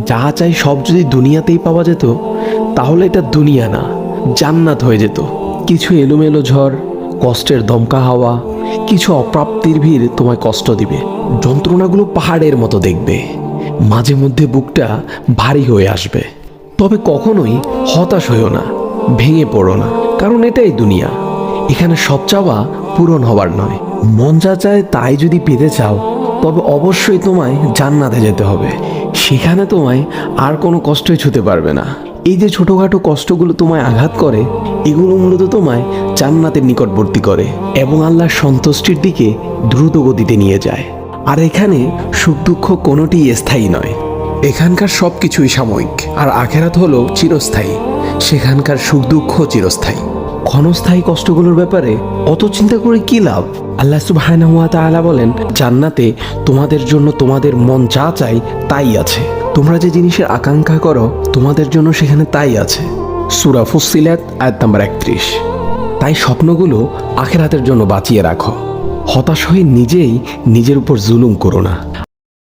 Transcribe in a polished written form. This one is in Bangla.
যা চাই সব যদি দুনিয়াতেই পাওয়া যেত তাহলে এটা দুনিয়া না, জান্নাত হয়ে যেত। কিছু এলোমেলো ঝড়, কষ্টের দমকা হাওয়া, কিছু অপ্রাপ্তির ভিড় তোমায় কষ্ট দিবে, যন্ত্রণাগুলো পাহাড়ের মতো দেখবে, মাঝে মধ্যে বুকটা ভারী হয়ে আসবে। তবে কখনোই হতাশ হইও না, ভেঙে পড়ো না, কারণ এটাই দুনিয়া। এখানে সব চাওয়া পূরণ হবার নয়। মন যা চায় তাই যদি পেতে চাও তবে অবশ্যই তোমায় জান্নাতে যেতে হবে। সেখানে তোমায় আর কোনো কষ্টই ছুতে পারবে না। এই যে ছোটোখাটো কষ্টগুলো তোমায় আঘাত করে, এগুলো মূলত তোমায় জান্নাতের নিকটবর্তী করে এবং আল্লাহর সন্তুষ্টির দিকে দ্রুত গতিতে নিয়ে যায়। আর এখানে সুখ দুঃখ কোনোটিই স্থায়ী নয়। এখানকার সব কিছুই সাময়িক, আর আখেরাত হলো চিরস্থায়ী। সেখানকার সুখ দুঃখ চিরস্থায়ী। ক্ষণস্থায়ী কষ্টগুলোর ব্যাপারে অত চিন্তা করে কি লাভ? আল্লাহ সুবহানাহু ওয়া তাআলা বলেন, জান্নাতে তোমাদের জন্য তোমাদের মন যা চাই তাই আছে। তোমরা যে জিনিসের আকাঙ্ক্ষা করো তোমাদের জন্য সেখানে তাই আছে। সূরা ফুসসিলাত আয়াত নাম্বার 31। তাই স্বপ্নগুলো আখিরাতের জন্য বাঁচিয়ে রাখো। হতাশ হয়ে নিজেই নিজের উপর জুলুম করো না।